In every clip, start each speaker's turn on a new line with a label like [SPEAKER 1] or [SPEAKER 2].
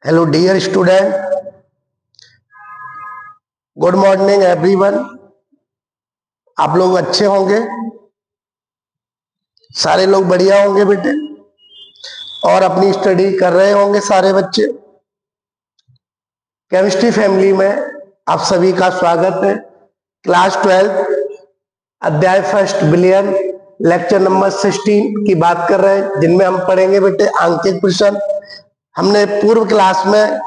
[SPEAKER 1] Hello dear student, good morning everyone. आप लोग अच्छे होंगे, सारे लोग बढ़िया होंगे बेटे, और अपनी स्टडी कर रहे होंगे सारे बच्चे। केमिस्ट्री फैमिली में आप सभी का स्वागत है। क्लास 12 अध्याय फर्स्ट बिलियन लेक्चर नंबर 16 की बात कर रहे हैं, जिनमें हम पढ़ेंगे बेटे आंकिक प्रश्न। हमने पूर्व क्लास में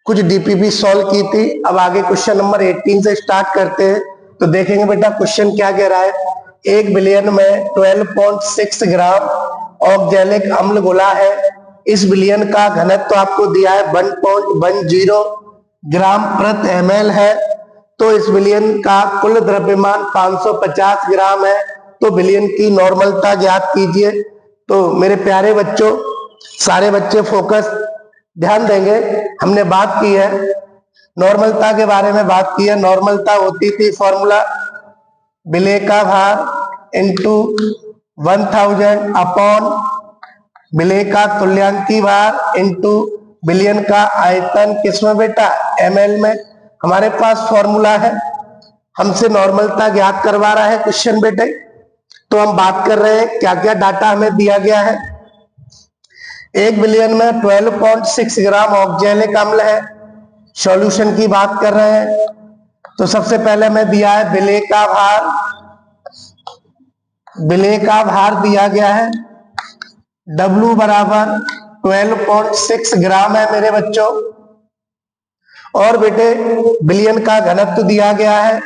[SPEAKER 1] कुछ डीपीपी सॉल्व की थी। अब आगे क्वेश्चन नंबर 18 से स्टार्ट करते हैं। तो देखेंगे बेटा क्वेश्चन क्या कह रहा है। 1 बिलियन में 12.6 ग्राम ऑक्जेलिक अम्ल घुला है। इस बिलियन का घनत्व तो आपको दिया है 1.10 ग्राम प्रति ml है। तो इस बिलियन का कुल द्रव्यमान 550 ग्राम है। तो बिलियन की नॉर्मलता ज्ञात कीजिए। तो मेरे प्यारे बच्चों, सारे बच्चे फोकस ध्यान देंगे। हमने बात की है नॉर्मलता के बारे में, बात की है। नॉर्मलता होती थी फॉर्मूला बिले का भार इंटू 1000 अपॉन बिले का तुल्यांकी भार इंटू बिलियन का आयतन। किसमें बेटा? ml में। हमारे पास फॉर्मूला है, हमसे नॉर्मलता ज्ञात करवा रहा है क्वेश्चन बेटे। तो हम बात कर रहे हैं क्या क्या डाटा हमें दिया गया है। 1 बिलियन में 12.6 ग्राम ऑक्जेलिक अम्ल है। सॉल्यूशन की बात कर रहे हैं। तो सबसे पहले हमें दिया है बिले का भार। बिले का भार दिया गया है W बराबर 12.6 ग्राम है मेरे बच्चों। और बेटे बिलियन का घनत्व दिया गया है।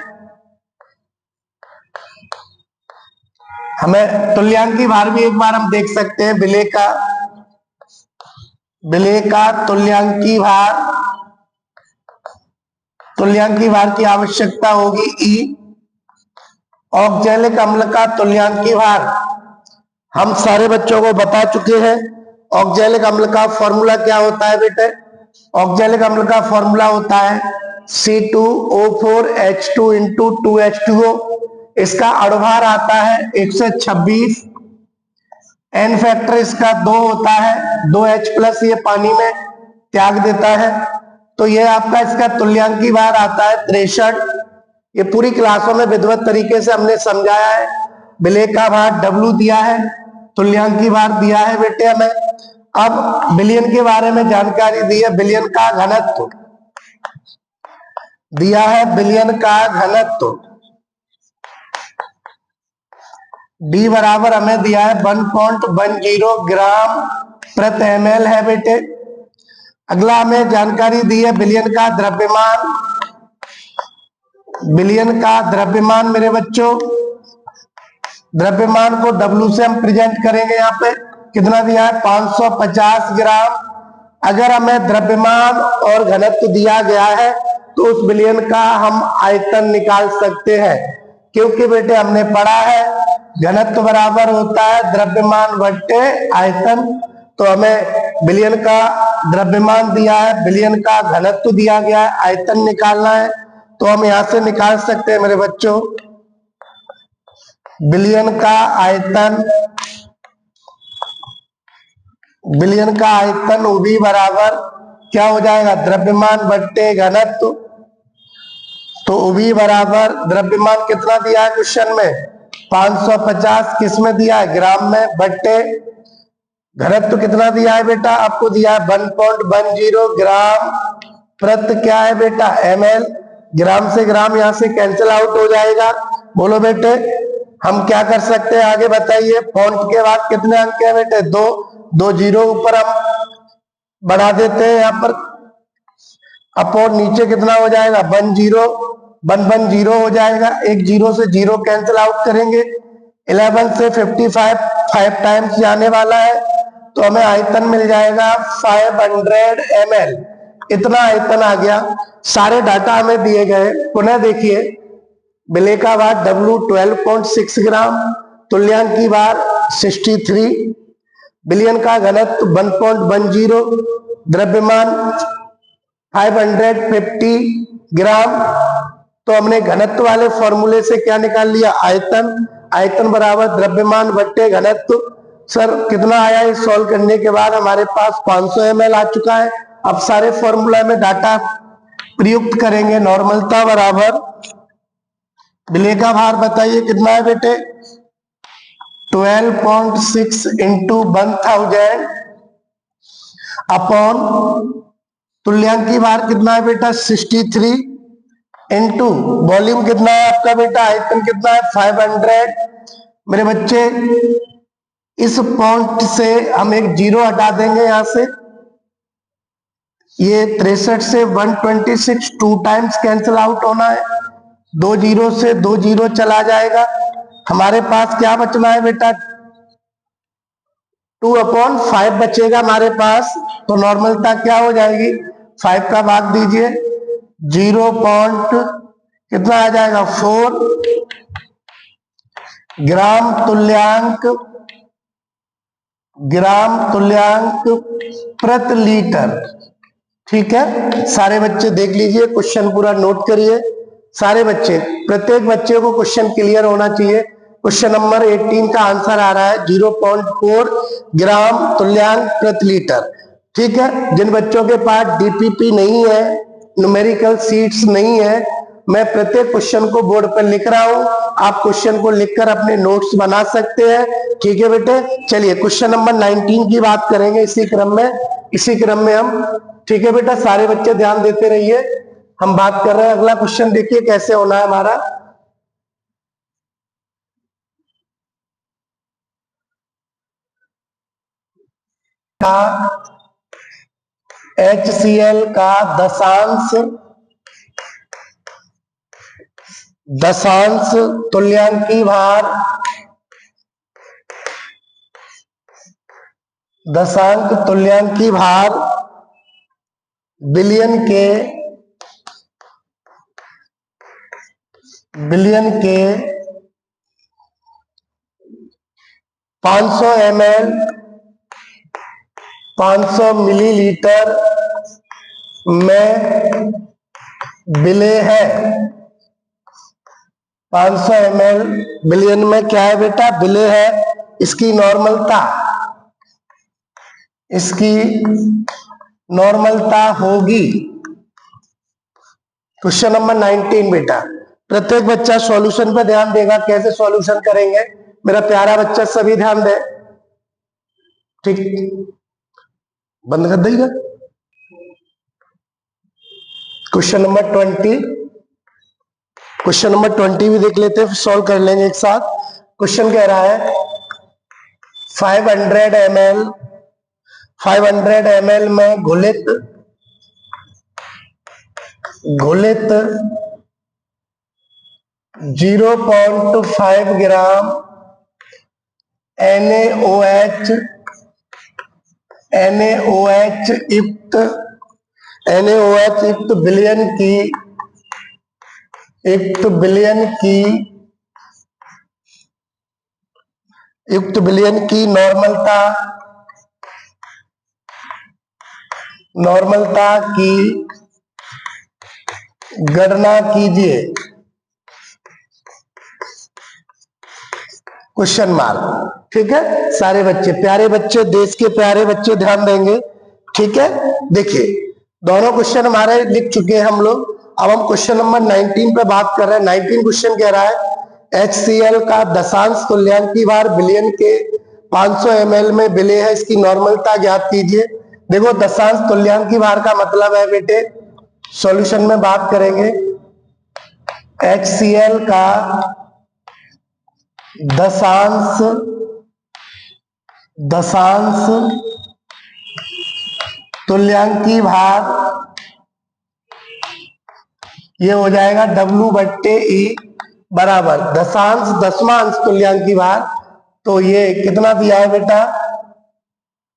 [SPEAKER 1] हमें तुल्यांकी भार भी एक बार हम देख सकते हैं। बिले का तुल्यांकी भार की आवश्यकता होगी E। ऑक्जेलिक अम्ल का तुल्यांकी भार हम सारे बच्चों को बता चुके हैं। ऑक्जेलिक अम्ल का फॉर्मूला क्या होता है बेटे? ऑक्जेलिक अम्ल का फॉर्मूला होता है C2O4H2 इंटू 2H2O। इसका अणुभार आता है 126। एन फैक्टर इसका 2 होता है। 2H प्लस ये पानी में त्याग देता है। तो ये आपका इसका तुल्यांकी भार आता है 63। ये पूरी क्लासों में विधिवत तरीके से हमने समझाया है। बिले का भार W दिया है, तुल्यांकी भार दिया है बेटे हमें। अब बिलियन के बारे में जानकारी दी है। बिलियन का घनत्व दिया है। बिलियन का घनत्व D बराबर हमें दिया है 1.10 ग्राम प्रति ml है बेटे। अगला हमें जानकारी दी है बिलियन का द्रव्यमान। बिलियन का द्रव्यमान मेरे बच्चों, द्रव्यमान को W से हम प्रेजेंट करेंगे। यहाँ पे कितना दिया है? 550 ग्राम। अगर हमें द्रव्यमान और घनत्व दिया गया है तो उस बिलियन का हम आयतन निकाल सकते हैं, क्योंकि बेटे हमने पढ़ा है घनत्व बराबर होता है द्रव्यमान बट्टे आयतन। तो हमें बिलियन का द्रव्यमान दिया है, बिलियन का घनत्व दिया गया है, आयतन निकालना है। तो हम यहां से निकाल सकते हैं मेरे बच्चों बिलियन का आयतन। बिलियन का आयतन भी बराबर क्या हो जाएगा? द्रव्यमान बट्टे घनत्व। तो भी बराबर द्रव्यमान कितना दिया है क्वेश्चन में? 550। किस में दिया है? ग्राम में। बट्टे घनत्व कितना दिया है बेटा? आपको दिया है 1.10 ग्राम प्रति क्या है बेटा? ml। ग्राम से ग्राम यहां से कैंसिल आउट हो जाएगा। बोलो बेटे हम क्या कर सकते हैं आगे बताइए। पॉइंट के बाद कितने अंक है बेटे? 2 जीरो ऊपर हम बढ़ा देते हैं यहाँ पर। अपॉन नीचे कितना हो जाएगा? 110 हो जाएगा। एक जीरो से जीरो कैंसिल आउट करेंगे। 11 से 55 5 टाइम्स जाने वाला है। तो हमें आयतन मिल जाएगा 500 ml। इतना आयतन आ गया। सारे डाटा हमें दिए गए। पुनः देखिए बिले का भार W 12.6 ग्राम, तुल्यांकी भार 63, बिलियन का घनत्व 1.10, द्रव्यमान 550 ग्राम। तो हमने घनत्व वाले फॉर्मूले से क्या निकाल लिया? आयतन। आयतन बराबर द्रव्यमान बट्टे घनत्व। सर कितना आया? इस सॉल्व करने के बाद हमारे पास 500 ml आ चुका है। अब सारे फॉर्मूला में डाटा प्रयुक्त करेंगे। नॉर्मलता बराबर विलेय का भार बताइए कितना है बेटे, 12.6 इंटू 1000 अपॉन तुल्यांकी भार कितना है बेटा 63 इंटू वॉल्यूम कितना है आपका बेटा, आयतन कितना है 500। मेरे बच्चे इस पॉइंट से हम एक जीरो हटा देंगे यहां से, ये 63 से 126 टू टाइम्स कैंसिल आउट होना है, 2 जीरो से 2 जीरो चला जाएगा। हमारे पास क्या बचना है बेटा 2/5 बचेगा हमारे पास। तो नॉर्मलता क्या हो जाएगी, 5 का भाग दीजिए 0 पॉइंट कितना आ जाएगा 4 ग्राम तुल्यांक प्रति लीटर। ठीक है, सारे बच्चे देख लीजिए, क्वेश्चन पूरा नोट करिए सारे बच्चे, प्रत्येक बच्चे को क्वेश्चन क्लियर होना चाहिए। क्वेश्चन नंबर 18 का आंसर आ रहा है 0.4 ग्राम तुल्यांक प्रति लीटर। ठीक है, जिन बच्चों के पास डीपीपी नहीं है, न्यूमेरिकल सीट्स नहीं है, मैं प्रत्येक क्वेश्चन को बोर्ड पर लिख रहा हूं, आप क्वेश्चन को लिखकर अपने नोट्स बना सकते हैं। ठीक है बेटे, चलिए क्वेश्चन नंबर 19 की बात करेंगे इसी क्रम में हम। ठीक है बेटा, सारे बच्चे ध्यान देते रहिए, हम बात कर रहे हैं। अगला क्वेश्चन देखिए कैसे होना है हमारा। HCl का दशांश तुल्यांकी भार, दशांक तुल्यांकी भार बिलियन के 500 ml 500 मिलीलीटर में विलेय है। 500 ml बिलियन में क्या है बेटा, विलेय है। इसकी नॉर्मलता होगी। क्वेश्चन नंबर 19 बेटा, प्रत्येक बच्चा सॉल्यूशन पे ध्यान देगा, कैसे सॉल्यूशन करेंगे मेरा प्यारा बच्चा, सभी ध्यान दे। ठीक, बंद कर देगा। क्वेश्चन नंबर 20 भी देख लेते हैं, फिर सॉल्व कर लेंगे एक साथ। क्वेश्चन कह रहा है 500 ml में घुलित 0.5 ग्राम NaOH युक्त बिलियन की नॉर्मलता की गणना कीजिए। Question mark. ठीक है, सारे बच्चे, प्यारे बच्चे, देश के प्यारे बच्चे ध्यान देंगे। ठीक है, देखिए दोनों क्वेश्चन हमारे लिख चुके हैं हम लोग। अब हम क्वेश्चन नंबर 19 पे बात कर रहे हैं। 19 क्वेश्चन कह रहा है HCl का दशांश तुल्यांकी भार बिलियन के 500 ml में विलेय है, इसकी नॉर्मलता ज्ञात कीजिए। देखो दशांश तुल्यांकी भार का मतलब है बेटे, सॉल्यूशन में बात करेंगे HCl का दशांश तुल्यांकी भार, ये हो जाएगा W/E बराबर दशांश दशमांश तुल्यांकी भार। तो ये कितना दिया है बेटा,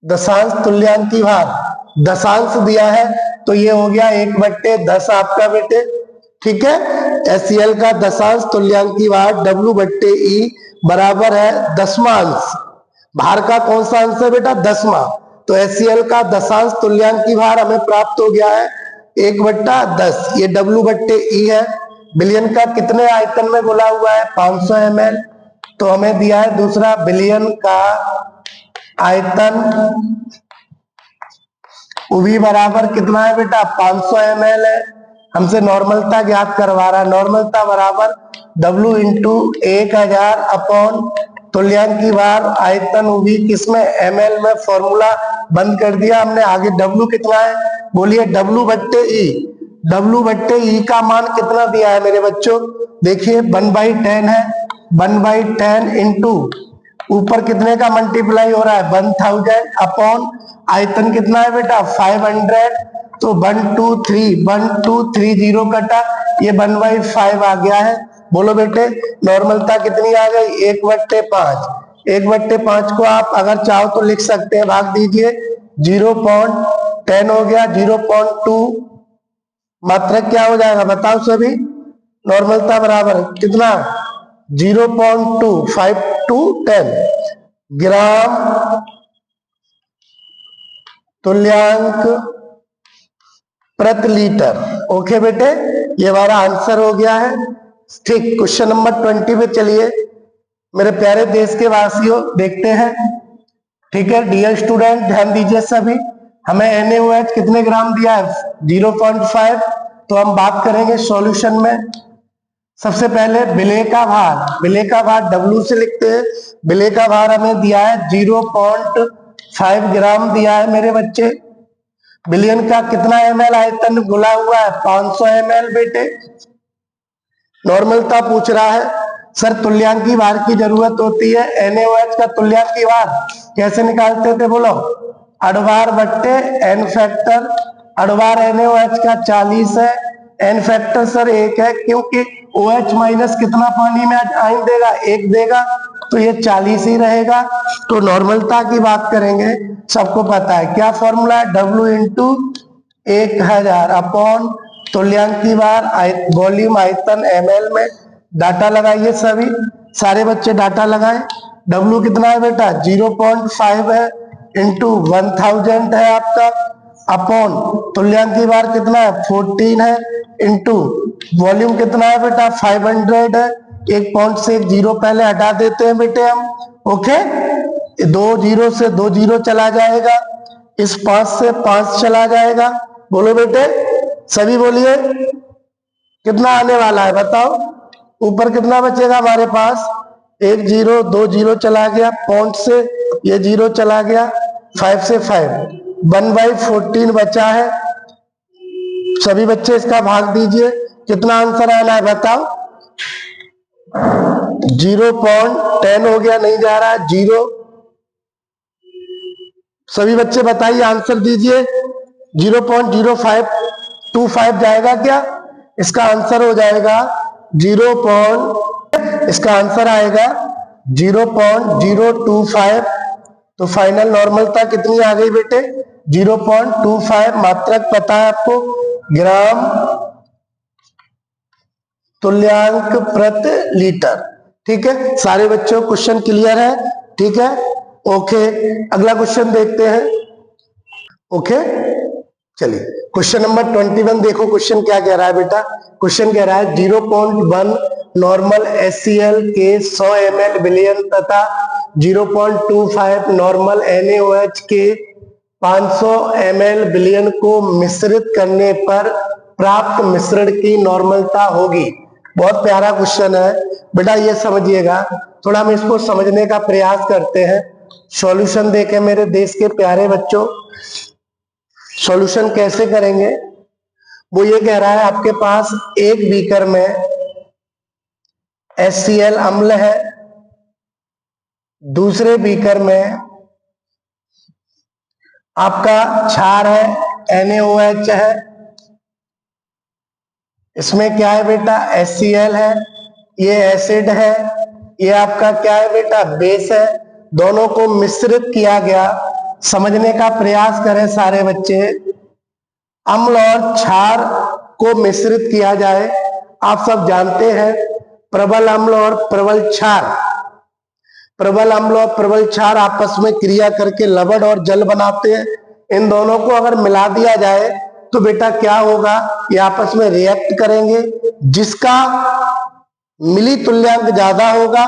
[SPEAKER 1] दशांश तुल्यांकी भार दशांश दिया है, तो ये हो गया 1/10 आपका बेटे। ठीक है, HCl का दशांश तुल्यांकी भार W/E बराबर है दशमांश, भार का कौन सा अंश है बेटा, दसवां। तो HCl का दशांश तुल्यांकी भार हमें प्राप्त हो गया है 1/10, ये W/E है। बिलियन का कितने आयतन में घुला हुआ है 500 ml, तो हमें दिया है दूसरा बिलियन का आयतन उवी बराबर कितना है बेटा 500 ml है, हमसे नॉर्मलता ज्ञात करवा रहा है। नॉर्मलता बराबर W इंटू 1000 अपॉन तुल्यांक की बार आयतन उवी किसमें ml में, फॉर्मूला बंद कर दिया हमने। आगे W कितना है, बोलिए W बट्टे ई। W बट्टे ई का मान कितना दिया है मेरे बच्चों, देखिए 1/10 है, 1/10 इंटू ऊपर कितने का मल्टीप्लाई हो रहा है 1000 अपॉन आयतन कितना है बेटा 500, तो 1230 कटा, ये 1/5 आ गया है। बोलो बेटे नॉर्मलता कितनी आ गई 1/5। 1/5 को आप अगर चाहो तो लिख सकते हैं, भाग दीजिए 0.10 हो गया, 0.2 मात्रक क्या हो जाएगा बताओ सभी। नॉर्मलता बराबर कितना 0.2 5 to 10 ग्राम तुल्यांक प्रति लीटर। ओके बेटे ये हमारा आंसर हो गया है। ठीक, क्वेश्चन नंबर 20 पे चलिए मेरे प्यारे देश के वासियों, देखते हैं। ठीक है डियर स्टूडेंट ध्यान दीजिए सभी, हमें NaOH कितने ग्राम दिया है 0.5, तो हम बात करेंगे सॉल्यूशन में। सबसे पहले विलेय का भार W से लिखते हैं। विलेय का भार हमें दिया है 0.5 ग्राम दिया है मेरे बच्चे। बिलियन का कितना ml आयतन घुला हुआ है 500 ml बेटे। नॉर्मलता पूछ रहा है, सर तुल्यांकी भार की जरूरत होती है, NaOH का तुल्यांकी भार कैसे निकालते थे बोलो, अड़भार बट्टे n फैक्टर। अड़भार NaOH का 40 है, n फैक्टर सर 1 है, क्योंकि OH माइनस कितना पानी में आयन देगा 1 देगा, तो ये 40 ही रहेगा। तो नॉर्मलता की बात करेंगे, सबको पता है क्या फॉर्मूला है, W इंटू 1000 अपॉन तुल्यांकी भार वॉल्यूम आयतन ml में। डाटा लगाइए सभी, सारे बच्चे डाटा लगाएं। W कितना है बेटा 0.5 है, इंटू 1000 है आपका, अपॉन तुल्यांकी भार कितना है 14 है, इंटू वॉल्यूम कितना है बेटा 500 है। एक पॉइंट से एक जीरो पहले हटा देते हैं बेटे हम। ओके 2 0 से 2 0 चला जाएगा, इस 5 से 5 चला जाएगा। बोलो बेटे सभी बोलिए कितना आने वाला है बताओ, ऊपर कितना बचेगा हमारे पास 1 0 2 0 चला गया, पॉइंट से ये 0 चला गया, 5 से 5 1/14 बचा है। सभी बच्चे इसका भाग दीजिए, कितना आंसर आना है बताओ, 0.10 हो गया, नहीं जा रहा 0। सभी बच्चे बताइए आंसर दीजिए, 0.0525 जाएगा क्या, इसका आंसर हो जाएगा 0. इसका आंसर आएगा 0.025। तो फाइनल नॉर्मलता कितनी आ गई बेटे 0.25। मात्रक पता है आपको, ग्राम तुल्यांक प्रति लीटर। ठीक है सारे बच्चों क्वेश्चन क्लियर है, ठीक है ओके। अगला क्वेश्चन देखते हैं। ओके चलिए क्वेश्चन नंबर 21 देखो, क्वेश्चन क्या कह रहा है बेटा। क्वेश्चन कह रहा है 0.1 नॉर्मल HCl के 100 ml विलयन तथा 0.25 नॉर्मल NaOH के 500 ml विलयन को मिश्रित करने पर प्राप्त मिश्रण की नॉर्मलता होगी। बहुत प्यारा क्वेश्चन है बेटा, ये समझिएगा, थोड़ा हम इसको समझने का प्रयास करते हैं। सॉल्यूशन देखें मेरे देश के प्यारे बच्चों, सॉल्यूशन कैसे करेंगे। वो ये कह रहा है आपके पास एक बीकर में HCl अम्ल है, दूसरे बीकर में आपका क्षार है NaOH है। इसमें क्या है बेटा HCl है, ये एसिड है, ये आपका क्या है बेटा बेस है। दोनों को मिश्रित किया गया, समझने का प्रयास करें सारे बच्चे। अम्ल और क्षार को मिश्रित किया जाए, आप सब जानते हैं प्रबल अम्ल और प्रबल क्षार। प्रबल अम्ल और प्रबल क्षार आपस में क्रिया करके लवण और जल बनाते हैं। इन दोनों को अगर मिला दिया जाए तो बेटा क्या होगा, ये आपस में रिएक्ट करेंगे, जिसका मिली तुल्यांक ज्यादा होगा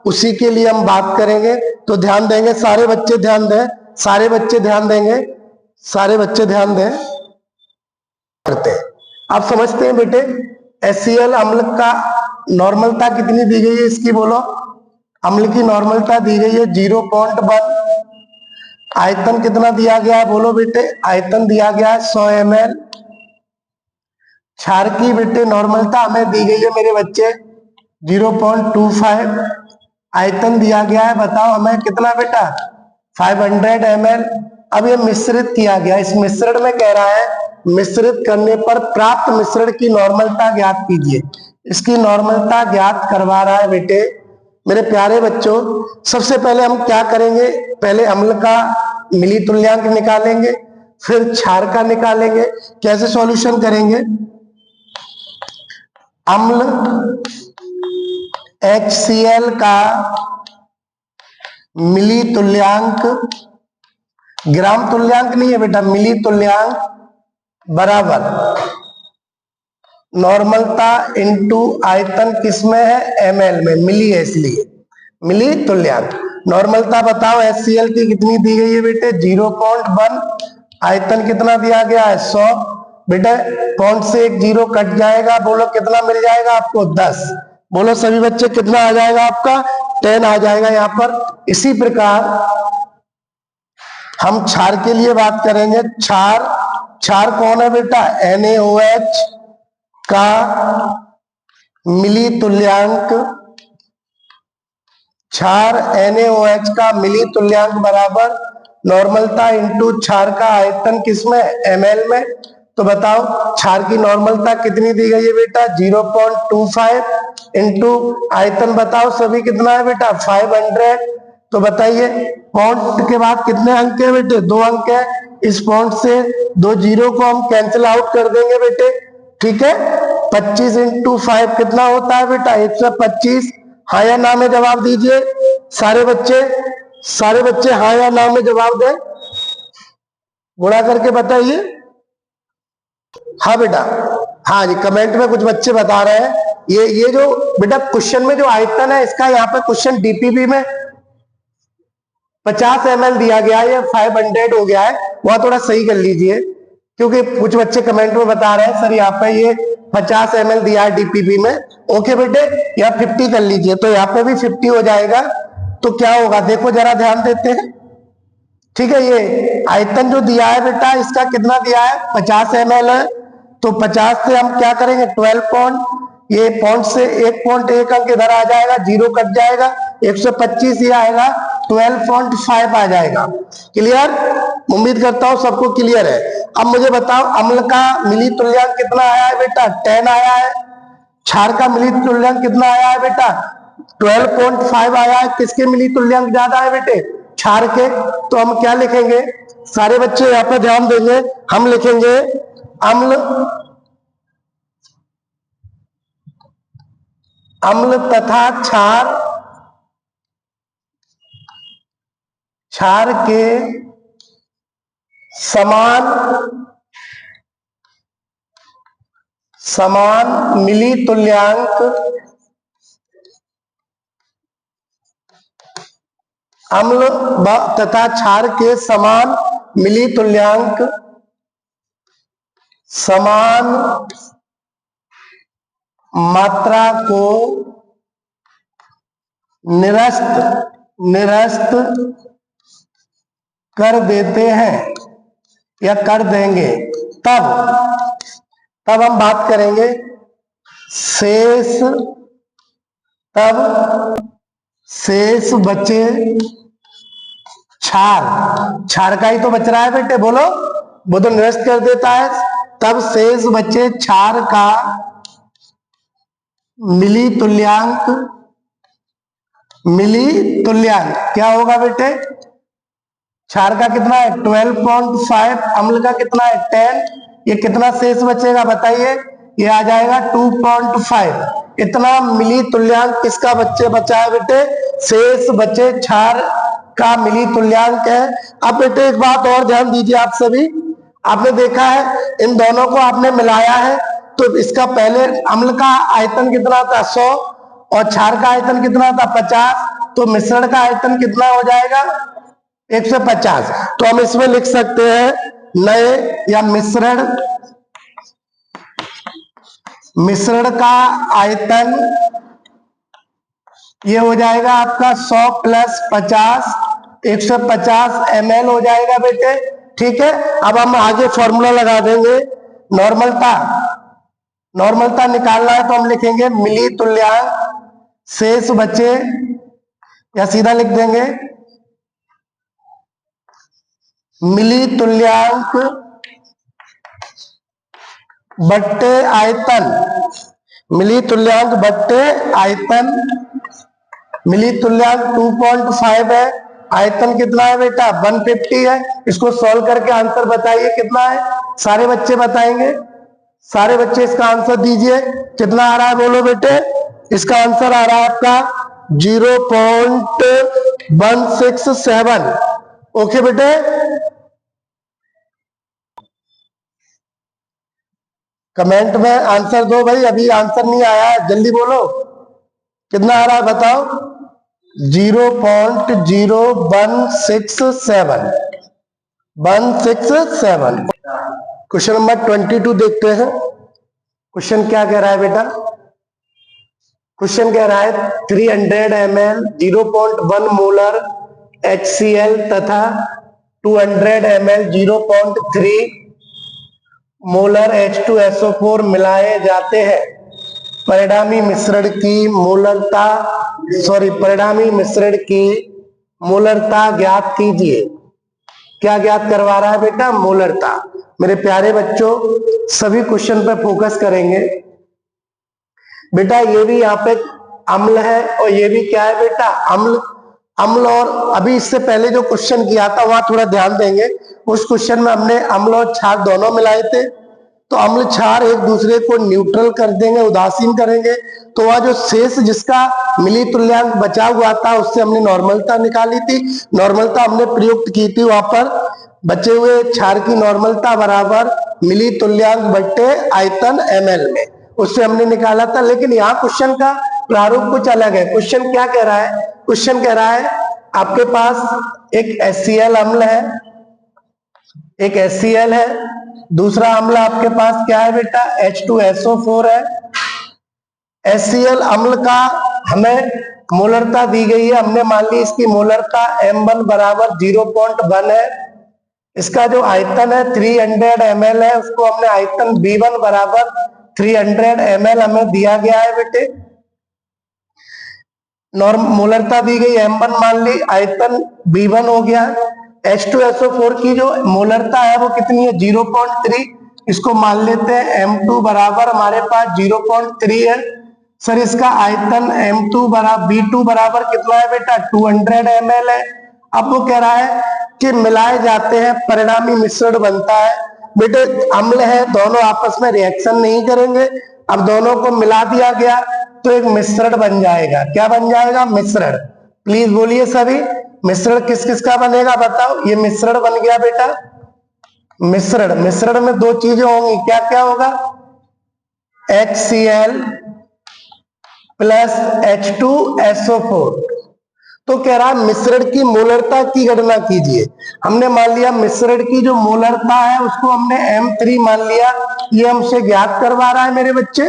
[SPEAKER 1] उसी के लिए हम बात करेंगे। तो ध्यान देंगे सारे बच्चे, ध्यान दें सारे बच्चे ध्यान देंगे। सारे बच्चे ध्यान दें करते हैं। आप समझते हैं बेटे HCl अम्ल का नॉर्मलता कितनी दी गई है इसकी बोलो। अम्ल की नॉर्मलता दी गई है 0.1। आयतन कितना दिया गया है बोलो बेटे। आयतन दिया गया है 100 ml। क्षार की बेटे नॉर्मलता हमें दी गई है मेरे बच्चे 0.25। आयतन दिया गया है बताओ हमें कितना बेटा 500 ml। अब ये मिश्रित किया गया, इस मिश्रण में कह रहा है मिश्रित करने पर प्राप्त मिश्रण की नॉर्मलता ज्ञात कीजिए। इसकी नॉर्मलता ज्ञात करवा रहा है बेटे मेरे प्यारे बच्चों। सबसे पहले हम क्या करेंगे, पहले अम्ल का मिली तुल्यांक निकालेंगे, फिर क्षार का निकालेंगे। कैसे सॉल्यूशन करेंगे, अम्ल HCl का मिली तुल्यांक, ग्राम तुल्यांक नहीं है बेटा, मिली तुल्यांक बराबर नॉर्मलता इनटू आयतन किसमें है ml में, मिली है इसलिए मिली तुल्यांक। नॉर्मलता बताओ HCl की कितनी दी गई है बेटे 0.1। आयतन कितना दिया गया है 100। बेटे पॉइंट से एक जीरो कट जाएगा, बोलो कितना मिल जाएगा आपको 10। बोलो सभी बच्चे कितना आ जाएगा आपका 10 आ जाएगा यहाँ पर। इसी प्रकार हम क्षार के लिए बात करेंगे। क्षार कौन है बेटा NaOH का मिली तुल्यांक, क्षार NaOH का मिली तुल्यांक बराबर नॉर्मलता इंटू क्षार का आयतन किसमें ml में। तो बताओ क्षार की नॉर्मलता कितनी दी गई है बेटा 0.25 इंटू आयतन बताओ सभी कितना है बेटा 500। तो बताइए पॉइंट के बाद कितने अंक है बेटे 2 अंक है। इस पॉइंट से 2 जीरो को हम कैंसिल आउट कर देंगे बेटे, ठीक है। 25 इंटू 5 कितना होता है बेटा 125। हाँ या ना में जवाब दीजिए सारे बच्चे हाँ या ना में जवाब दें, गुणा करके बताइए। हाँ बेटा, हाँ जी कमेंट में कुछ बच्चे बता रहे हैं ये जो बेटा क्वेश्चन में जो आयतन है इसका यहाँ पे क्वेश्चन डीपीपी में 50 ml दिया गया है, ये 500 हो गया है, वहां थोड़ा सही कर लीजिए क्योंकि कुछ बच्चे कमेंट में बता रहे हैं सर यहाँ पे ये 50 ml दिया है डीपीपी में। ओके बेटे यहाँ 50 कर लीजिए, तो यहाँ पे भी 50 हो जाएगा। तो क्या होगा देखो जरा ध्यान देते हैं, ठीक है। ये आयतन जो दिया है बेटा इसका कितना दिया है 50 ml है, तो 50 से हम क्या करेंगे 12 पॉइंट, ये पॉइंट से 1.1 अंक इधर आ जाएगा, जीरो कट जाएगा, 125 ये आएगा 12.5 आ जाएगा। क्लियर, उम्मीद करता हूं सबको क्लियर है। अब मुझे बताओ अम्ल का मिली तुल्यांक कितना आया है बेटा 10 आया है। क्षार का मिली तुल्यांक कितना आया है बेटा 12.5 आया है। किसके मिली तुल्यांक ज्यादा है बेटे क्षार के। तो हम क्या लिखेंगे, सारे बच्चे यहाँ पे ध्यान देंगे, हम लिखेंगे अम्ल तथा क्षार के समान मिली तुल्यांक, अम्ल तथा क्षार के समान मिली तुल्यांक, समान मात्रा को निरस्त कर देते हैं या कर देंगे, तब हम बात करेंगे शेष बचे क्षार का ही तो बच रहा है बेटे, बोलो वो तो निरस्त कर देता है। तब शेष बचे क्षार का मिली तुल्यांक क्या होगा बेटे, क्षार का कितना है 12.5, अम्ल का कितना है 10, ये कितना शेष बचेगा बताइए, ये आ जाएगा 2.5। इतना मिली तुल्यांक किसका बचा है बेटे, शेष बचे क्षार का मिली तुल्यांक है। अब बेटे एक बात और ध्यान दीजिए आप सभी, आपने देखा है इन दोनों को आपने मिलाया है, तो इसका पहले अम्ल का आयतन कितना था 100 और क्षार का आयतन कितना था 50, तो मिश्रण का आयतन कितना हो जाएगा 150। तो हम इसमें लिख सकते हैं नए या मिश्रण का आयतन ये हो जाएगा आपका 100 प्लस 50, 150 ml हो जाएगा बेटे। ठीक है, अब हम आगे फॉर्मूला लगा देंगे। नॉर्मलता निकालना है तो हम लिखेंगे मिली तुल्यांक शेष बचे, या सीधा लिख देंगे मिली तुल्यांक बट्टे आयतन, मिली तुल्यांक बट्टे आयतन। मिली तुल्यांक 2.5 है, आयतन कितना है बेटा 150 है। इसको सॉल्व करके आंसर बताइए कितना है, सारे बच्चे बताएंगे। सारे बच्चे इसका आंसर दीजिए, कितना आ रहा है बोलो बेटे। इसका आंसर आ रहा है आपका 0.167। ओके बेटे, कमेंट में आंसर दो भाई, अभी आंसर नहीं आया है, जल्दी बोलो कितना आ रहा है बताओ। 0.0167। क्वेश्चन नंबर 22 देखते हैं। क्वेश्चन क्या कह रहा है बेटा। क्वेश्चन कह रहा है 300 ml 0.1 मोलर HCl तथा 200 ml 0.3 मोलर H2SO4 मिलाए जाते हैं। परिणामी मिश्रण की मोलरता ज्ञात कीजिए। क्या ज्ञात करवा रहा है बेटा, मोलरता। मेरे प्यारे बच्चों, सभी क्वेश्चन पे फोकस करेंगे बेटा। ये भी यहाँ पे अम्ल है और ये भी क्या है बेटा, अम्ल। और अभी इससे पहले जो क्वेश्चन किया था वहां थोड़ा ध्यान देंगे। उस क्वेश्चन में हमने अम्ल और क्षार दोनों मिलाए थे, तो अम्ल क्षार एक दूसरे को न्यूट्रल कर देंगे, उदासीन करेंगे। तो वह जो शेष जिसका मिली तुल्यांक बचा हुआ था उससे हमने नॉर्मलता निकाली थी। नॉर्मलता हमने प्रयुक्त की थी, वहां पर बचे हुए क्षार की नॉर्मलता बराबर मिली तुल्यांक बट्टे आयतन ml में, उससे हमने निकाला था। लेकिन यहाँ क्वेश्चन का प्रारूप कुछ अलग है। क्वेश्चन क्या कह रहा है, क्वेश्चन कह रहा है आपके पास एक HCl अम्ल है, एक HCl है, दूसरा अम्ल आपके पास क्या है बेटा H2SO4 है। HCl अम्ल का हमें मोलरता दी गई है, हमने मान ली इसकी मोलरता M1 बराबर 0.1 है। इसका जो आयतन है 300 ml है, उसको हमने आयतन B1 बराबर 300 ml हमें दिया गया है बेटे। मोलरता दी गई M1 मान ली, आयतन B1 हो गया। H2SO4 की जो मोलरता है वो कितनी है 0.3, इसको मान लेते हैं M2 बराबर हमारे पास 0.3 है। सर इसका आयतन M2 बराबर B2 बराबर कितना है बेटा 200 ml है। अब वो कह रहा है कि मिलाए जाते हैं, परिणामी मिश्रण बनता है। बेटे अम्ल है, दोनों आपस में रिएक्शन नहीं करेंगे, अब दोनों को मिला दिया गया तो एक मिश्रण बन जाएगा। क्या बन जाएगा, मिश्रण। प्लीज बोलिए सभी, मिश्रण किस किस का बनेगा बताओ। ये मिश्रण बन गया बेटा, मिश्रण में दो चीजें होंगी, क्या क्या होगा, HCl प्लस H2SO4। तो कह रहा है मिश्रण की मोलरता की गणना कीजिए। हमने मान लिया मिश्रण की जो मोलरता है उसको हमने M3 मान लिया, ये हमसे ज्ञात करवा रहा है मेरे बच्चे।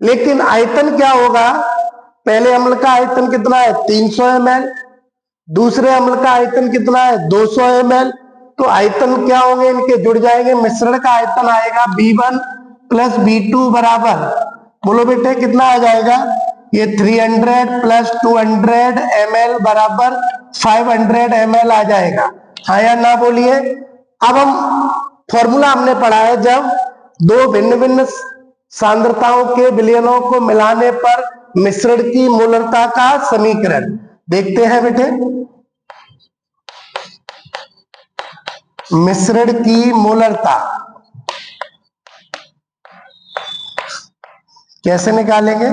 [SPEAKER 1] लेकिन आयतन क्या होगा, पहले अम्ल का आयतन कितना है 300 ml, दूसरे अम्ल का आयतन कितना है 200 ml। तो आयतन क्या होंगे, इनके जुड़ जाएंगे। मिश्रण का आयतन आएगा B1 प्लस B2 बराबर, बोलो बेटे कितना आ जाएगा, ये 300 प्लस 200 ml बराबर 500 ml आ जाएगा। हाँ या ना बोलिए। अब हम फॉर्मूला हमने पढ़ा है, जब दो भिन्न भिन्न सांद्रताओं के विलयनों को मिलाने पर मिश्रण की मोलरता का समीकरण देखते हैं बेटे। मिश्रण की मोलरता कैसे निकालेंगे,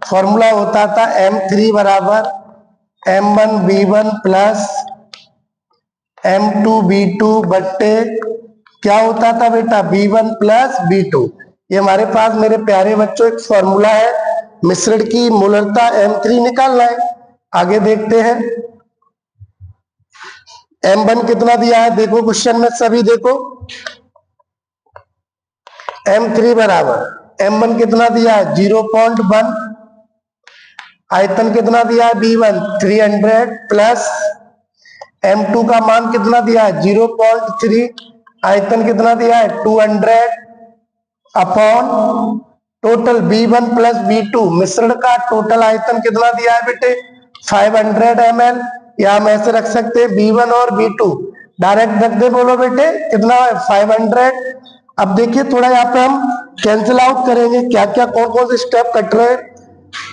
[SPEAKER 1] फॉर्मूला होता था M3 बराबर M1B1 प्लस M2B2 बट्टे क्या होता था बेटा B1 प्लस B2। ये हमारे पास मेरे प्यारे बच्चों एक फॉर्मूला है, मिश्रण की मोलरता M3 निकालना है। आगे देखते हैं, M1 कितना दिया है देखो क्वेश्चन में सभी देखो, M3 बराबर M1 कितना दिया है 0.1, आयतन कितना दिया है B1 300 प्लस M2 का मान कितना दिया है 0.3, आयतन कितना दिया है 200 upon total B1 plus B2 मिश्रण का टोटल आयतन कितना दिया है बेटे 500 ml, या हम ऐसे रख सकते हैं B1 और B2 डायरेक्ट रख दे, बोलो बेटे कितना है 500। अब देखिए थोड़ा यहाँ पे हम कैंसिल आउट करेंगे, क्या क्या कौन कौन से स्टेप कट रहे हैं।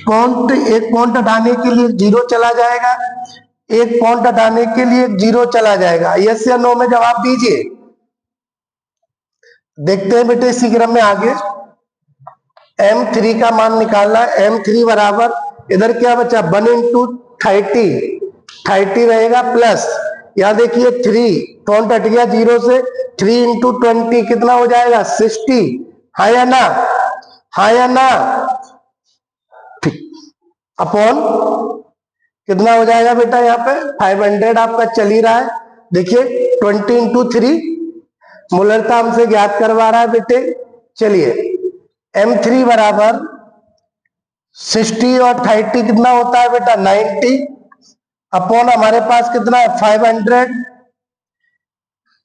[SPEAKER 1] पॉइंट, एक पॉइंट हटाने के लिए जीरो चला जाएगा, एक पॉइंट हटाने के लिए जीरो चला जाएगा, यस या नो में जवाब दीजिए। देखते हैं बेटे इसी क्रम में आगे। M3 का मान निकालना है, M3 बराबर इधर क्या बचा 1 इंटू 30 रहेगा प्लस, या देखिए 3 पॉइंट हट गया जीरो से, 3 इंटू 20 कितना हो जाएगा 60, हाँ या ना, हाँ या ना, अपॉन कितना हो जाएगा बेटा यहाँ पे 500 आपका चल ही रहा है। देखिए 20 इंटू 3 मूलरता हमसे ज्ञात करवा रहा है बेटे। चलिए M3 बराबर 60 और 30 कितना होता है बेटा 90, अपॉन हमारे पास कितना है 500,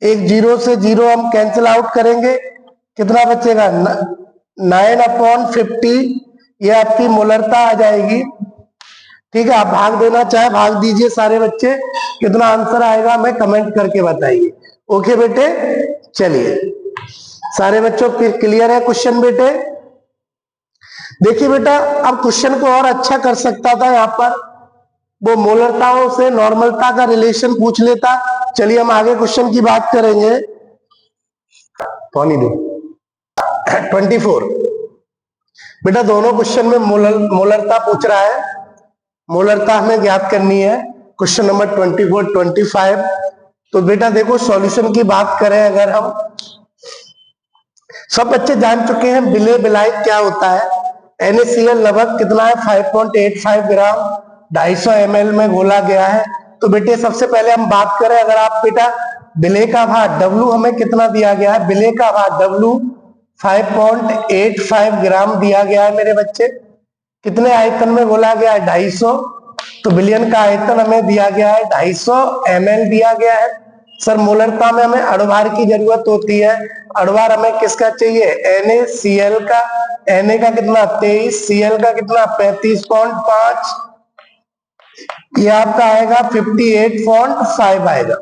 [SPEAKER 1] एक जीरो से जीरो हम कैंसिल आउट करेंगे, कितना बचेगा 9/50, ये आपकी मोलरता आ जाएगी। ठीक है, आप भाग देना चाहे भाग दीजिए सारे बच्चे, कितना आंसर आएगा हमें कमेंट करके बताइए। ओके बेटे, चलिए सारे बच्चों क्लियर है क्वेश्चन बेटे। देखिए बेटा अब क्वेश्चन को और अच्छा कर सकता था, यहाँ पर वो मोलरताओं से नॉर्मलता का रिलेशन पूछ लेता। चलिए हम आगे क्वेश्चन की बात करेंगे। 24 बेटा दोनों क्वेश्चन में मोलरता पूछ रहा है, मोलरता हमें ज्ञात करनी है। Question number 24, 25। तो बेटा देखो सॉल्यूशन की बात करें अगर हम, सब बच्चे जान चुके हैं बिले बिलायत क्या होता है। NaCl लगभग कितना है 5.85 ग्राम 250 ml में घोला गया है। तो बेटे सबसे पहले हम बात करें, अगर आप बेटा बिले का भार W हमें कितना दिया गया है, बिले का भार W 5.85 ग्राम दिया गया है मेरे बच्चे। कितने आयतन में घोला गया है 250, तो बिलियन का आयतन हमें दिया गया है 250 ml दिया गया है। सर मोलरता में हमें अणुभार की जरूरत होती है, अणुभार हमें किसका चाहिए NaCl का, Na का कितना 23, Cl का कितना 35.5, ये आपका आएगा 58.5 आएगा।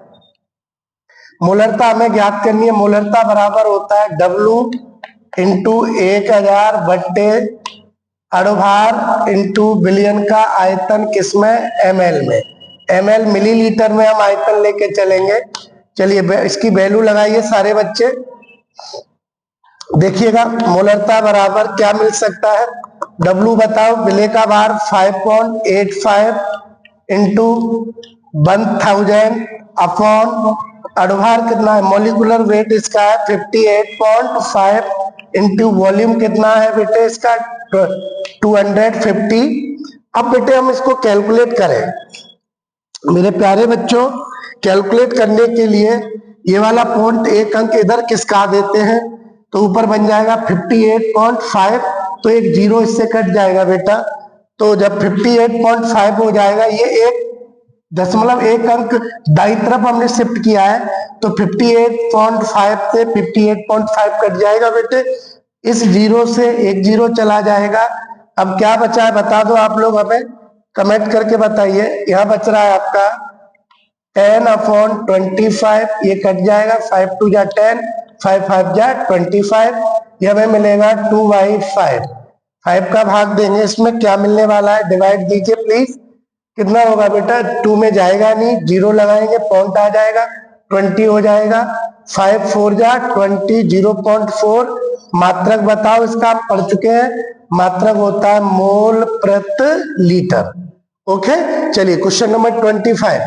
[SPEAKER 1] मोलरता हमें ज्ञात करनी है, मोलरता बराबर होता है W इंटू 1000 बट्टे अणुभार इंटू बिलियन का आयतन किसमें ml में, ml मिलीलीटर में हम आयतन लेके चलेंगे। चलिए इसकी वैल्यू लगाइए सारे बच्चे, देखिएगा मोलरता बराबर क्या मिल सकता है। W बताओ, बिले का भार 5.85 इंटू 1000 अपॉन अणुभार कितना है, मॉलिक्यूलर वेट इसका है 58.5 इंटू वॉल्यूम कितना है बेटे इसका 250। अब बेटे हम इसको कैलकुलेट करें मेरे प्यारे बच्चों, कैलकुलेट करने के लिए ये वाला पॉइंट एक अंक इधर किसका देते हैं, तो ऊपर बन जाएगा 58.5, तो एक जीरो इससे कट जाएगा बेटा। तो जब 58.5 हो जाएगा, ये एक दशमलव एक अंक दाई तरफ हमने शिफ्ट किया है, तो 58.5 से 58.5 कट जाएगा बेटे। इस जीरो से एक जीरो चला जाएगा। अब क्या बचा है बता दो आप लोग, हमें कमेंट करके बताइए। यहाँ बच रहा है आपका 10/25, ये कट जाएगा, 5 2 जा 10, 5 5 जा 25, ये हमें मिलेगा 2/5। 5 का भाग देंगे, इसमें क्या मिलने वाला है डिवाइड दीजिए प्लीज, कितना होगा बेटा 2 में जाएगा नहीं, जीरो लगाएंगे पॉइंट आ जाएगा 20 हो जाएगा, 5 4 जा 20, 0.4। मात्रक बताओ इसका, आप पढ़ चुके हैं, मात्रक होता है मोल प्रति लीटर। ओके चलिए क्वेश्चन नंबर 25।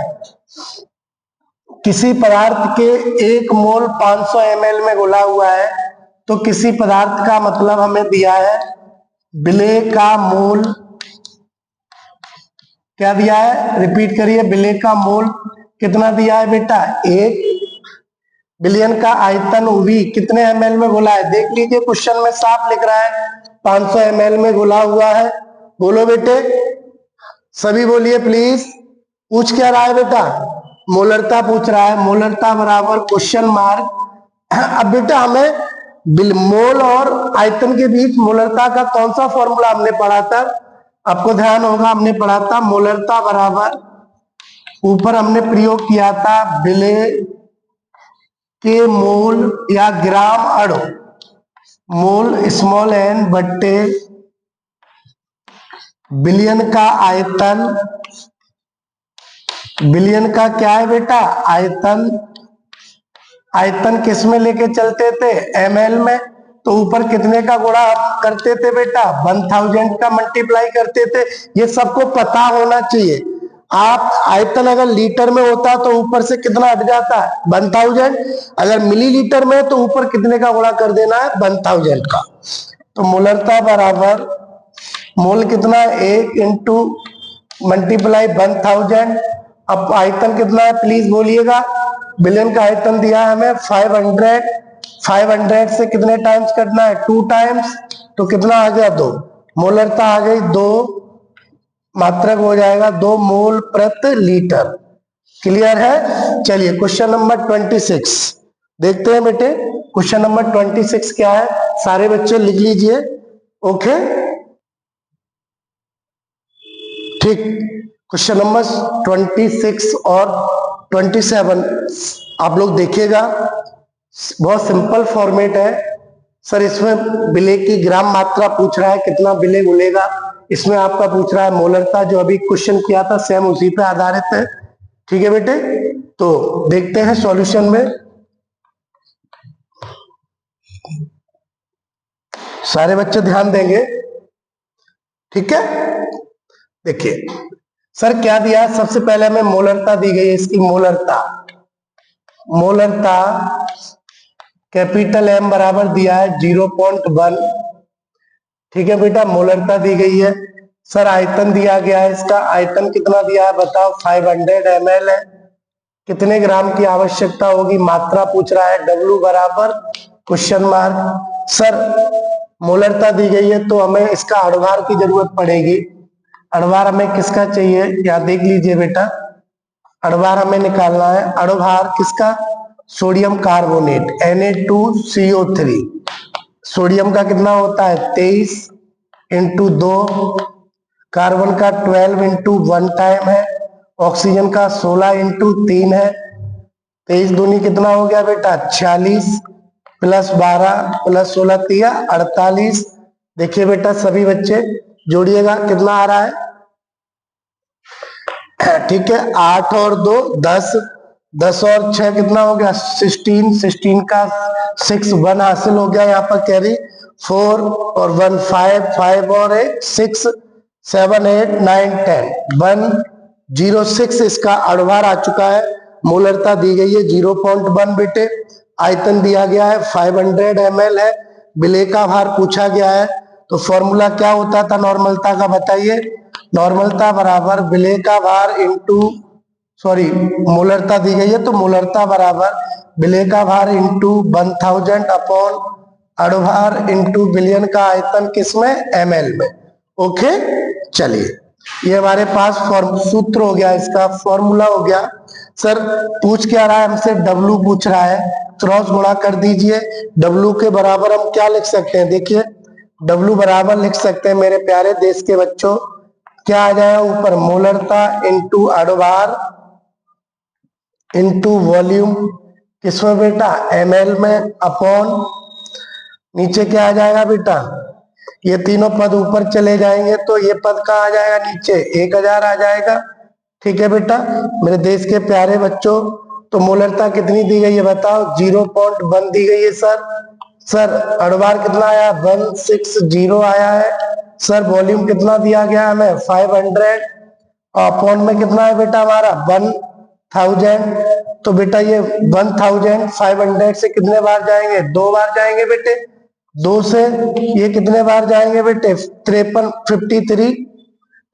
[SPEAKER 1] किसी पदार्थ के 1 मोल 500 ml में घुला हुआ है, तो किसी पदार्थ का मतलब हमें दिया है बिले का मोल, क्या दिया है रिपीट करिए, बिले का मोल कितना दिया है बेटा 1 बिलियन का आयतन भी कितने ml में घुला है, देख लीजिए क्वेश्चन में साफ लिख रहा है 500 ml में घुला हुआ है। बोलो बेटे, सभी बोलिए प्लीज। पूछ क्या रहा है बेटा, मोलरता पूछ रहा है, मोलरता बराबर क्वेश्चन मार्क। अब बेटा हमें मोल और आयतन के बीच मोलरता का कौन सा फॉर्मूला हमने पढ़ा था, आपको ध्यान होगा हमने पढ़ा था मोलरता बराबर, ऊपर हमने प्रयोग किया था बिले के मोल या ग्राम अणु, मोल स्मॉल एन बट्टे बिलियन का आयतन, बिलियन का क्या है बेटा आयतन, आयतन किस में लेके चलते थे ml में, तो ऊपर कितने का गुणा करते थे बेटा 1000 का मल्टीप्लाई करते थे। ये सबको पता होना चाहिए। आप आयतन अगर लीटर में होता तो ऊपर से कितना हट जाता है 1000, अगर मिलीलीटर में तो ऊपर कितने का गुणा कर देना है 1000 का। तो मोलरता बराबर मोल कितना 1 इंटू मल्टीप्लाई 1000, अब आयतन कितना है प्लीज बोलिएगा, बिलियन का आयतन दिया है हमें 500, 500 से कितने टाइम्स करना है 2 टाइम्स, तो कितना आ गया 2, मोलरता आ गई 2, मात्रक हो जाएगा 2 मोल प्रति लीटर। क्लियर है। चलिए क्वेश्चन नंबर 26 देखते हैं बेटे। क्वेश्चन नंबर 26 क्या है, सारे बच्चे लिख लीजिए। ओके ठीक, क्वेश्चन नंबर 26 और 27 आप लोग देखिएगा, बहुत सिंपल फॉर्मेट है सर। इसमें विलेय की ग्राम मात्रा पूछ रहा है, कितना विलेय घुलेगा, इसमें आपका पूछ रहा है मोलरता, जो अभी क्वेश्चन किया था सेम उसी पे आधारित है। ठीक है बेटे, तो देखते हैं सॉल्यूशन में। सारे बच्चे ध्यान देंगे, ठीक है। देखिए सर क्या दिया, सबसे पहले हमें मोलरता दी गई है, इसकी मोलरता, मोलरता कैपिटल M बराबर दिया है 0.1। ठीक है बेटा, मोलरता दी गई है। सर आयतन दिया गया है, इसका आयतन कितना दिया है बताओ 500 ml है। कितने ग्राम की आवश्यकता होगी, मात्रा पूछ रहा है, W बराबर क्वेश्चन मार्क। सर मोलरता दी गई है तो हमें इसका अणुभार की जरूरत पड़ेगी। अणुभार हमें किसका चाहिए, यहाँ देख लीजिए बेटा, अणुभार हमें निकालना है। अणुभार किसका, सोडियम कार्बोनेट Na2CO3, सोडियम का कितना होता है 23 इंटू 2, कार्बन का 12 इंटू 1 टाइम है, ऑक्सीजन का 16 इंटू 3 है। 23 दूनी कितना हो गया बेटा 46, प्लस 12 प्लस 16 तिया 48। देखिए बेटा सभी बच्चे जोड़िएगा कितना आ रहा है, ठीक है 8 और 2 10, 10 और 6 कितना हो गया 16, 16 का 6 1 हासिल हो गया, यहाँ पर कैरी 4 और 1 5, 5 और 1 6, 7 8 9 10 106 इसका अणुभार आ चुका है। मोलरता दी गई है 0.1 बेटे, आयतन दिया गया है 500 ml है, विलेय का भार पूछा गया है। तो फॉर्मूला क्या होता था नॉर्मलता का बताइए, नॉर्मलता बराबर विलेय का भार इंटू, सॉरी मोलरता दी गई है तो मोलरता बराबर विलेय का भार इंटू 1000 अपॉन अणुभार इंटू बिलियन का आयतन किसमें ml में। ओके चलिए ये हमारे पास सूत्र हो गया, इसका फॉर्मूला हो गया। सर पूछ क्या रहा है हमसे, W पूछ रहा है, क्रॉस गुणा कर दीजिए। W के बराबर हम क्या लिख सकते हैं, देखिए W बराबर लिख सकते हैं मेरे प्यारे देश के बच्चों, क्या आ जाएगा ऊपर मोलरता इंटू अणुभार इंटू वॉल्यूम किसमें बेटा ml में, अपॉन नीचे क्या आ जाएगा बेटा, ये तीनों पद ऊपर चले जाएंगे तो ये पद कहाँ आ जाएगा नीचे 1000 आ जाएगा। ठीक है बेटा मेरे देश के प्यारे बच्चों, तो मोलरता कितनी दी गई है बताओ 0.1 दी गई है सर। सर अणुभार कितना आया 160 आया है। सर वॉल्यूम कितना दिया गया हमें 500, अपॉन में कितना है बेटा हमारा 1000। तो बेटा ये 1500 से कितने बार जाएंगे 2 बार जाएंगे बेटे, 2 से ये कितने बार जाएंगे बेटे 53 53।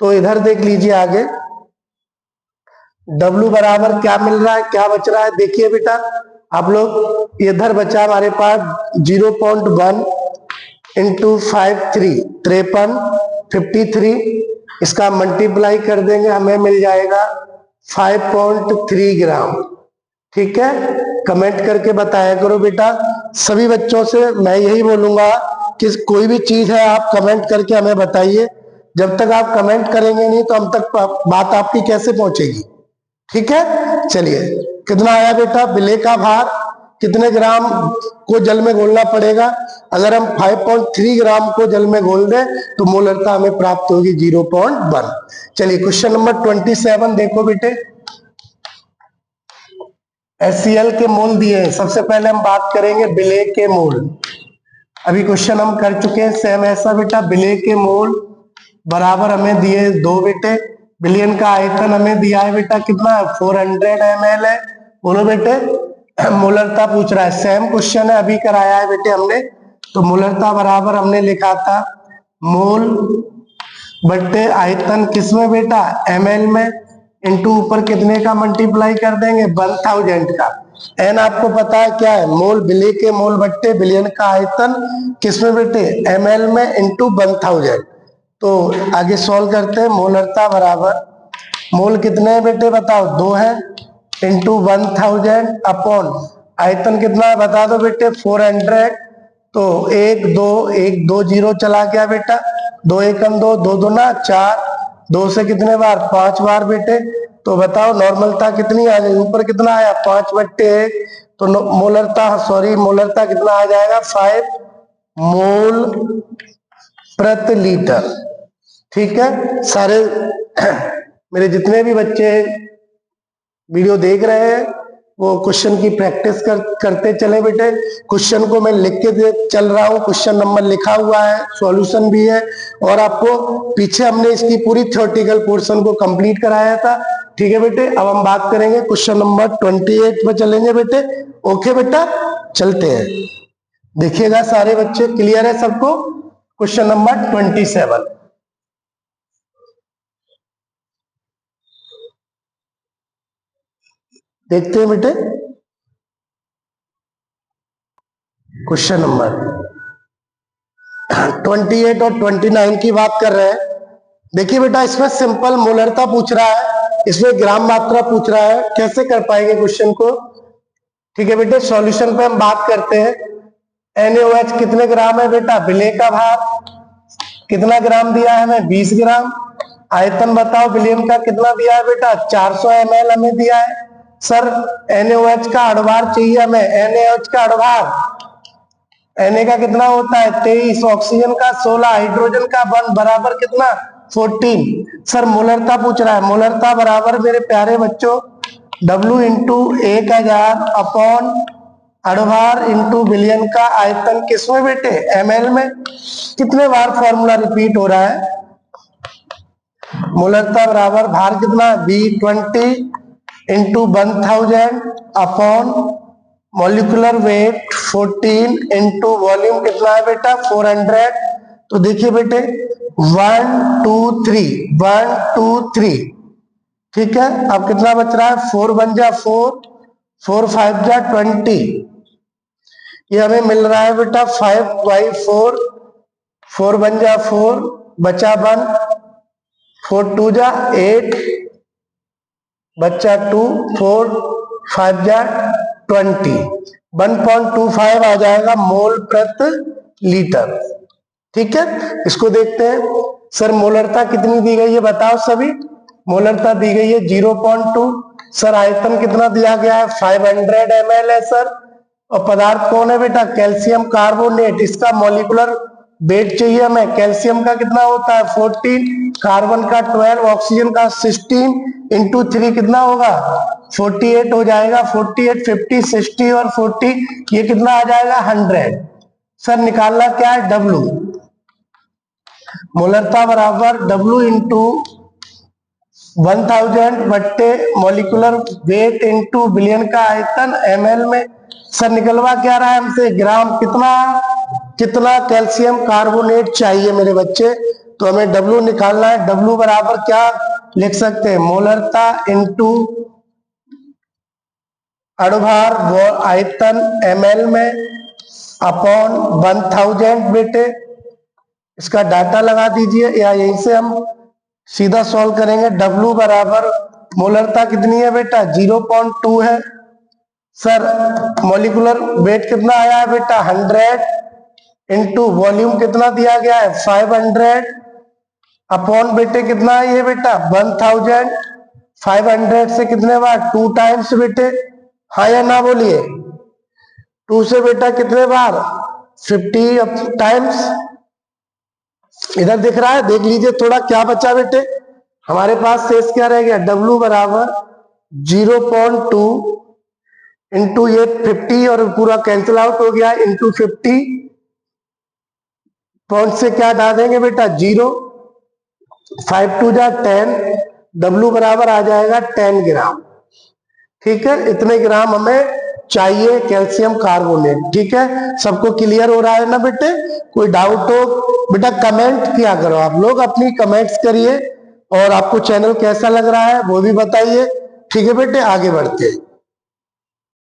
[SPEAKER 1] तो इधर देख लीजिए आगे W बराबर क्या मिल रहा है, क्या बच रहा है, देखिए बेटा आप लोग, इधर बचा हमारे पास 0.1 इंटू 53 53, इसका मल्टीप्लाई कर देंगे हमें मिल जाएगा 5.3 ग्राम। ठीक है, कमेंट करके बताया करो बेटा। सभी बच्चों से मैं यही बोलूंगा कि कोई भी चीज है आप कमेंट करके हमें बताइए। जब तक आप कमेंट करेंगे नहीं तो हम तक बात आपकी कैसे पहुंचेगी। ठीक है, चलिए कितना आया बेटा, बिले का भार कितने ग्राम को जल में घोलना पड़ेगा। अगर हम 5.3 ग्राम को जल में घोल दें तो मोलरता हमें प्राप्त होगी 0.1। चलिए क्वेश्चन नंबर 27 देखो बेटे। HCl के मोल दिए हैं, सबसे पहले हम बात करेंगे बिले के मोल। अभी क्वेश्चन हम कर चुके हैं सेम ऐसा बेटा। बिले के मोल बराबर हमें दिए 2 बेटे। बिलियन का आयतन हमें दिया है बेटा कितना है, 400 ml है। बोलो बेटे, मोलरता पूछ रहा है, सेम क्वेश्चन है अभी कराया है बेटे हमने। तो मोलरता बराबर हमने लिखा था मोल बट्टे आयतन किसमें बेटा, ml में, इंटू ऊपर कितने का मल्टीप्लाई कर देंगे 1000 का। एन आपको पता है क्या है, मोल, बिले के मोल बट्टे बिलियन का आयतन किसमें बेटे, ml में, इंटू 1000। तो आगे सॉल्व करते हैं। मोलरता बराबर मोल कितने हैं बेटे बताओ, 2 है, इंटू 1000 अपॉन आयतन कितना है बता दो बेटे 400। तो 1 2 0 चला गया बेटा, 2 एकम 2, 2 दूना 4, 2 से कितने बार 5 बार बेटे। तो बताओ नॉर्मलता कितनी आ गई, ऊपर कितना आया 5/1। तो मोलरता कितना आ जाएगा 5 मोल प्रति लीटर। ठीक है, सारे मेरे जितने भी बच्चे वीडियो देख रहे हैं वो क्वेश्चन की प्रैक्टिस करते चले बेटे। क्वेश्चन को मैं लिख के चल रहा हूँ, क्वेश्चन नंबर लिखा हुआ है, सॉल्यूशन भी है, और आपको पीछे हमने इसकी पूरी थ्योरेटिकल पोर्शन को कंप्लीट कराया था। ठीक है बेटे, अब हम बात करेंगे क्वेश्चन नंबर 28 पे चलेंगे बेटे। ओके बेटा, चलते हैं। देखिएगा सारे बच्चे, क्लियर है सबको। क्वेश्चन नंबर 27 देखते हैं बेटे। क्वेश्चन नंबर 28 और 29 की बात कर रहे हैं। देखिए बेटा, इसमें सिंपल मोलरता पूछ रहा है, इसमें ग्राम मात्रा पूछ रहा है, कैसे कर पाएंगे क्वेश्चन को। ठीक है बेटे, सॉल्यूशन पे हम बात करते हैं। NaOH कितने ग्राम है बेटा, बिले का भार कितना ग्राम दिया है हमें 20 ग्राम। आयतन बताओ बिलियन का कितना दिया है बेटा 400 ml हमें दिया है। सर NaOH का अणुभार चाहिए हमें, NaOH का अणुभार, Na का कितना होता है 23, ऑक्सीजन का 16, हाइड्रोजन का 1 बराबर कितना 14। सर मोलरता पूछ रहा है, मोलरता बराबर मेरे प्यारे बच्चों W इंटू 1000 अपॉन अणुभार इंटू बिलियन का आयतन किसमें बेटे, ml में। कितने बार फॉर्मूला रिपीट हो रहा है, मोलरता बराबर भार कितना B20 into 1000 upon molecular weight 14 into volume कितना है बेटा 400। तो देखिए बेटे 1 2 3 1 2 3, ठीक है। अब कितना बच रहा है 4 बन जा 4, 4 5 जा 20, ये हमें मिल रहा है बेटा 5/4, 4 बन जा 4 बचा 1, 4 2 जा 8 बच्चा 2, 4 5 जा 20, 1.25 आ जाएगा मोल प्रति लीटर। ठीक है, इसको देखते हैं। सर मोलरता कितनी दी गई है बताओ सभी, मोलरता दी गई है 0.2। सर आयतन कितना दिया गया है 500 ml है सर। और पदार्थ कौन है बेटा कैल्शियम कार्बोनेट, इसका मॉलिक्यूलर वेट चाहिए हमें, कैल्शियम का कितना होता है 14, कार्बन का 12, ऑक्सीजन का 16 इंटू 3 कितना होगा 48 हो जाएगा। 48 50 60 और 40 ये कितना आ जाएगा 100। सर निकालना क्या है W, मोलरता बराबर W इंटू 1000 बट्टे मॉलिक्यूलर वेट इंटू बिलियन का आयतन ml में। सर निकलवा क्या रहा है हमसे ग्राम, कितना कितना कैल्शियम कार्बोनेट चाहिए मेरे बच्चे, तो हमें W निकालना है। W बराबर क्या लिख सकते हैं मोलरता इंटू अणुभार वो आयतन ml में अपॉन 1000 बेटे। इसका डाटा लगा दीजिए या यहीं से हम सीधा सॉल्व करेंगे। W बराबर मोलरता कितनी है बेटा 0.2 है। सर मॉलिक्यूलर वेट कितना आया है बेटा 100 इंटू वॉल्यूम कितना दिया गया है 500 अपॉन बेटे कितना है ये बेटा 1000। 500 से कितने बार 2 टाइम्स बेटे, हाँ या ना बोलिए। 2 से बेटा कितने बार 50 टाइम्स। इधर दिख रहा है, देख लीजिए थोड़ा क्या बचा बेटे हमारे पास शेष क्या रह गया W बराबर 0.2 इंटू ये 50 और पूरा कैंसिल आउट हो गया इंटू 50 पॉइंट से क्या डाल देंगे बेटा 0। 5 2 जा 10, W बराबर आ जाएगा 10 ग्राम। ठीक है, इतने ग्राम हमें चाहिए कैल्शियम कार्बोनेट। ठीक है, सबको क्लियर हो रहा है ना बेटे? कोई डाउट हो बेटा कमेंट किया करो, आप लोग अपनी कमेंट्स करिए और आपको चैनल कैसा लग रहा है वो भी बताइए। ठीक है बेटे, आगे बढ़ते हैं।